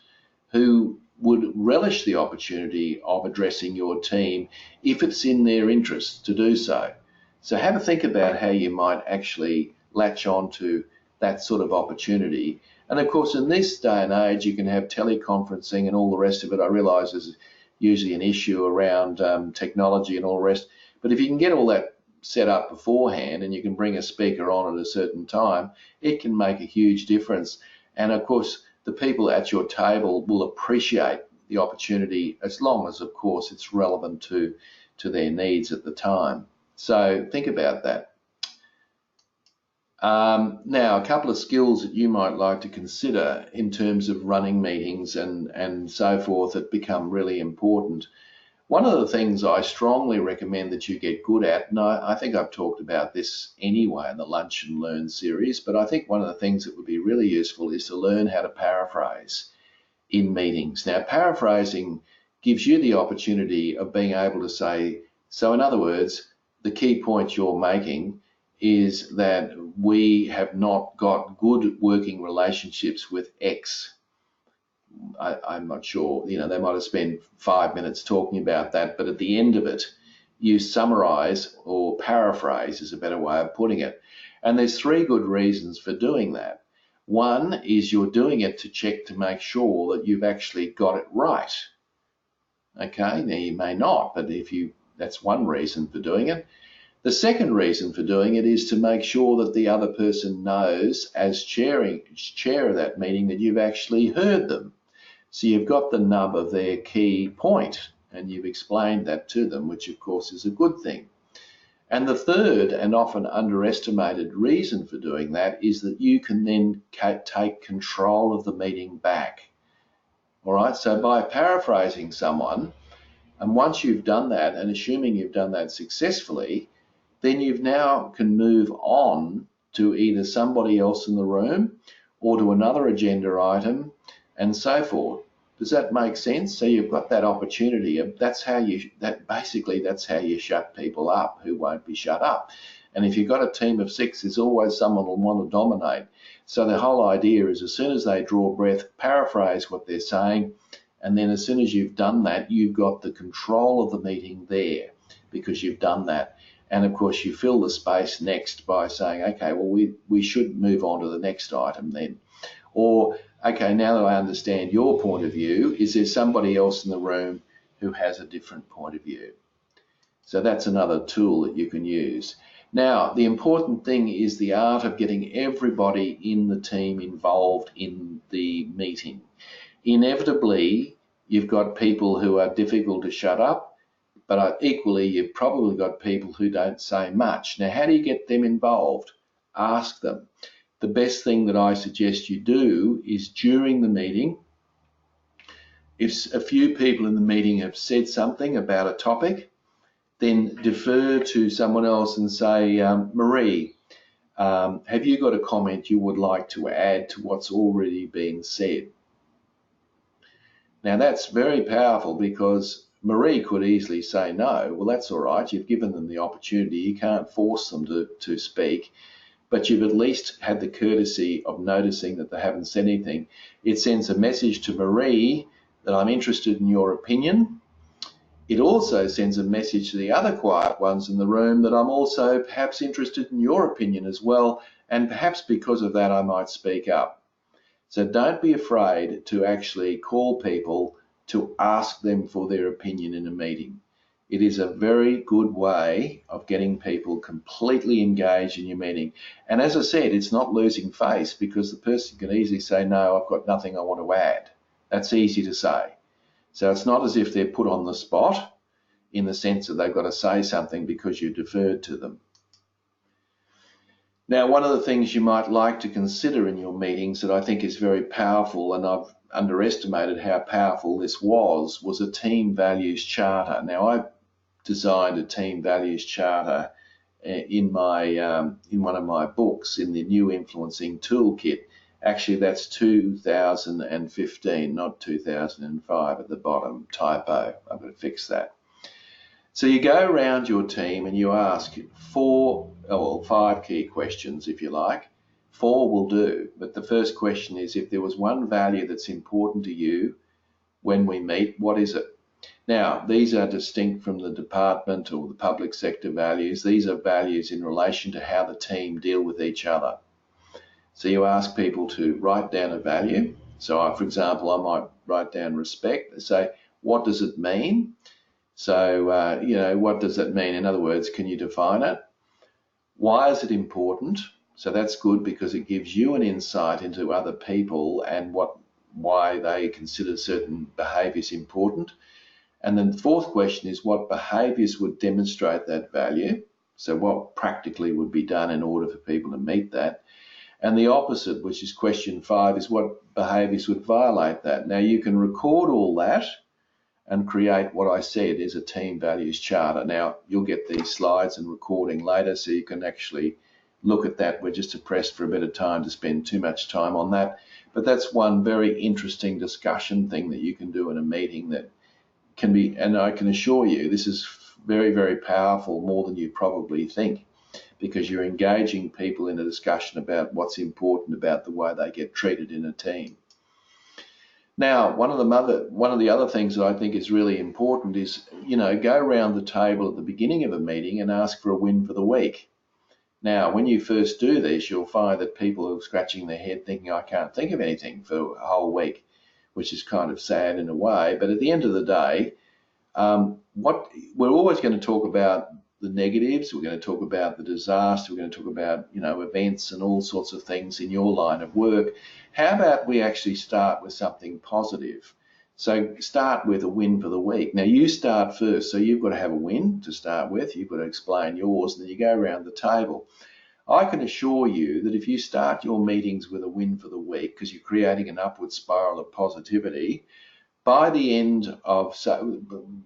S2: who would relish the opportunity of addressing your team if it's in their interest to do so. So have a think about how you might actually latch on to that sort of opportunity. And of course, in this day and age, you can have teleconferencing and all the rest of it. I realise there's usually an issue around technology and all the rest. But if you can get all that set up beforehand and you can bring a speaker on at a certain time, it can make a huge difference. And of course, the people at your table will appreciate the opportunity as long as, of course, it's relevant to their needs at the time. So think about that. Now, a couple of skills that you might like to consider in terms of running meetings and so forth that become really important. One of the things I strongly recommend that you get good at, and I think I've talked about this anyway in the Lunch and Learn series, but I think one of the things that would be really useful is to learn how to paraphrase in meetings. Now, paraphrasing gives you the opportunity of being able to say, so in other words, the key point you're making is that we have not got good working relationships with X. I'm not sure, they might have spent 5 minutes talking about that, but at the end of it, you summarize or paraphrase is a better way of putting it. And there's 3 good reasons for doing that. One is you're doing it to check to make sure that you've actually got it right. Okay, now you may not, but that's one reason for doing it. The second reason for doing it is to make sure that the other person knows, as chair of that meeting, that you've actually heard them. So you've got the nub of their key point and you've explained that to them, which of course is a good thing. And the third and often underestimated reason for doing that is that you can then take control of the meeting back. All right, so by paraphrasing someone, and once you've done that, and assuming you've done that successfully, then you now can move on to either somebody else in the room or to another agenda item and so forth. Does that make sense? So you've got that opportunity. That's how you shut people up who won't be shut up. And if you've got a team of 6, there's always someone who'll want to dominate. So the whole idea is as soon as they draw breath, paraphrase what they're saying, and then as soon as you've done that, you've got the control of the meeting there because you've done that. And of course, you fill the space next by saying, okay, well, we should move on to the next item then. Or, okay, now that I understand your point of view, is there somebody else in the room who has a different point of view? So that's another tool that you can use. Now, the important thing is the art of getting everybody in the team involved in the meeting. Inevitably, you've got people who are difficult to shut up, but equally, you've probably got people who don't say much. Now, how do you get them involved? Ask them. The best thing that I suggest you do is during the meeting, if a few people in the meeting have said something about a topic, then defer to someone else and say, Marie, have you got a comment you would like to add to what's already been said? Now, that's very powerful because Marie could easily say no. Well, that's all right. You've given them the opportunity. You can't force them to speak, but you've at least had the courtesy of noticing that they haven't said anything. It sends a message to Marie that I'm interested in your opinion. It also sends a message to the other quiet ones in the room that I'm also perhaps interested in your opinion as well, and perhaps because of that I might speak up. So don't be afraid to actually call people to ask them for their opinion in a meeting. It is a very good way of getting people completely engaged in your meeting. And as I said, it's not losing face because the person can easily say, no, I've got nothing I want to add. That's easy to say. So it's not as if they're put on the spot. in the sense that they've got to say something because you deferred to them. Now, one of the things you might like to consider in your meetings that I think is very powerful, and I've underestimated how powerful this was a team values charter. Now, I designed a team values charter in one of my books in the New Influencing Toolkit. Actually, that's 2015, not 2005 at the bottom, typo. I'm going to fix that. So you go around your team and you ask 5 key questions, if you like. 4 will do, but the first question is, if there was one value that's important to you when we meet, what is it? Now, these are distinct from the department or the public sector values. These are values in relation to how the team deal with each other. So you ask people to write down a value. So, for example, I might write down respect and say, what does it mean? So, what does that mean? In other words, can you define it? Why is it important? So that's good because it gives you an insight into other people and why they consider certain behaviours important. And then the fourth question is, what behaviours would demonstrate that value? So what practically would be done in order for people to meet that? And the opposite, which is question 5, is what behaviours would violate that? Now, you can record all that and create what I said is a team values charter. Now, you'll get these slides and recording later, so you can actually look at that. We're just pressed for a bit of time to spend too much time on that. But that's one very interesting discussion thing that you can do in a meeting that can be, and I can assure you, this is very, very powerful, more than you probably think, because you're engaging people in a discussion about what's important about the way they get treated in a team. Now, one of the other things that I think is really important is, go around the table at the beginning of a meeting and ask for a win for the week. Now, when you first do this, you'll find that people are scratching their head thinking, I can't think of anything for a whole week, which is kind of sad in a way. But at the end of the day, we're always going to talk about the negatives, we're going to talk about the disaster, we're going to talk about, events and all sorts of things in your line of work. How about we actually start with something positive? So start with a win for the week. Now, you start first, so you've got to have a win to start with. You've got to explain yours, and then you go around the table. I can assure you that if you start your meetings with a win for the week, because you're creating an upward spiral of positivity, by the end of, so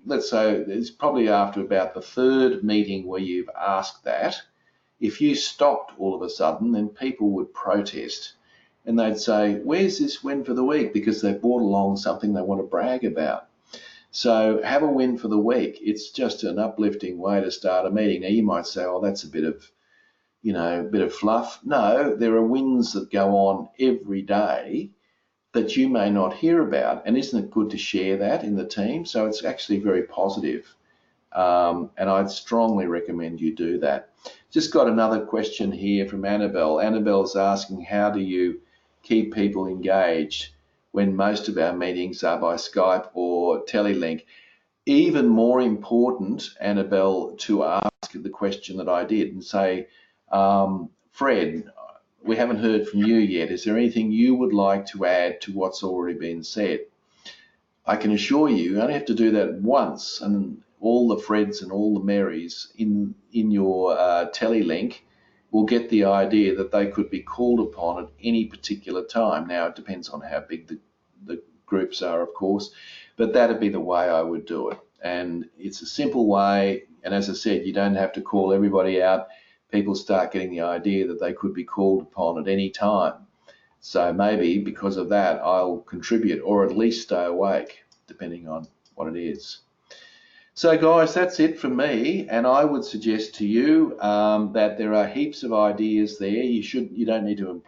S2: let's say it's probably after about the 3rd meeting where you've asked that, if you stopped all of a sudden, then people would protest and they'd say, where's this win for the week? Because they've brought along something they want to brag about. So have a win for the week. It's just an uplifting way to start a meeting. Now you might say, oh, that's a bit of fluff. No, there are wins that go on every day that you may not hear about, and isn't it good to share that in the team? So it's actually very positive, and I'd strongly recommend you do that. Just got another question here from Annabelle. Annabelle's asking, how do you keep people engaged when most of our meetings are by Skype or Telelink? Even more important, Annabelle, to ask the question that I did and say, Fred, we haven't heard from you yet. Is there anything you would like to add to what's already been said? I can assure you only have to do that once, and all the Freds and all the Marys in your Telelink will get the idea that they could be called upon at any particular time. Now, it depends on how big the groups are, of course, but that'd be the way I would do it. And it's a simple way, and as I said, you don't have to call everybody out. People start getting the idea that they could be called upon at any time. So maybe because of that, I'll contribute or at least stay awake, depending on what it is. So guys, that's it from me, and I would suggest to you that there are heaps of ideas there. You don't need to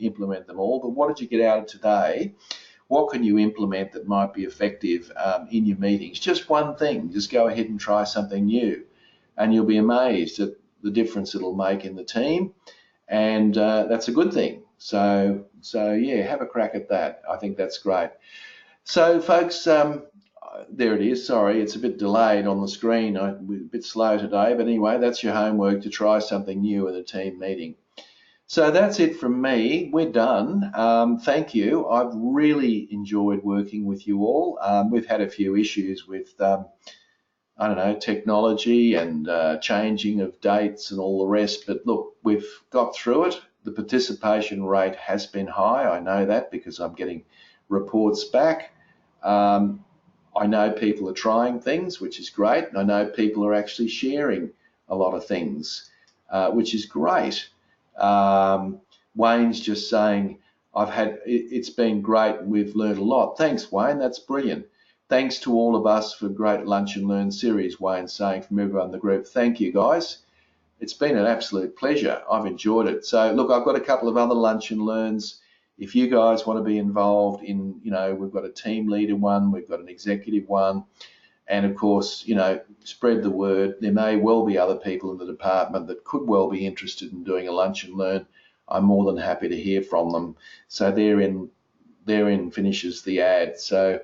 S2: implement them all, but what did you get out of today? What can you implement that might be effective in your meetings? Just one thing. Just go ahead and try something new, and you'll be amazed at the difference it'll make in the team, and that's a good thing. So yeah, have a crack at that. I think that's great. So folks, there it is. Sorry, it's a bit delayed on the screen. I'm a bit slow today, but anyway, that's your homework, to try something new in a team meeting. So that's it from me. We're done. Thank you. I've really enjoyed working with you all. We've had a few issues with I don't know, technology and changing of dates and all the rest. But look, we've got through it. The participation rate has been high. I know that because I'm getting reports back. I know people are trying things, which is great. And I know people are actually sharing a lot of things, which is great. Wayne's just saying, it's been great and we've learned a lot. Thanks, Wayne, that's brilliant. Thanks to all of us for great Lunch and Learn series, Wayne's saying from everyone in the group. Thank you, guys. It's been an absolute pleasure. I've enjoyed it. So look, I've got a couple of other Lunch and Learns. If you guys want to be involved in, we've got a team leader one, we've got an executive one, and of course, spread the word. There may well be other people in the department that could well be interested in doing a Lunch and Learn. I'm more than happy to hear from them. So therein finishes the ad. So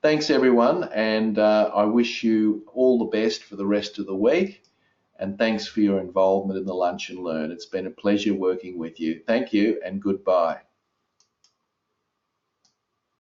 S2: thanks everyone, and I wish you all the best for the rest of the week. And thanks for your involvement in the Lunch and Learn. It's been a pleasure working with you. Thank you and goodbye.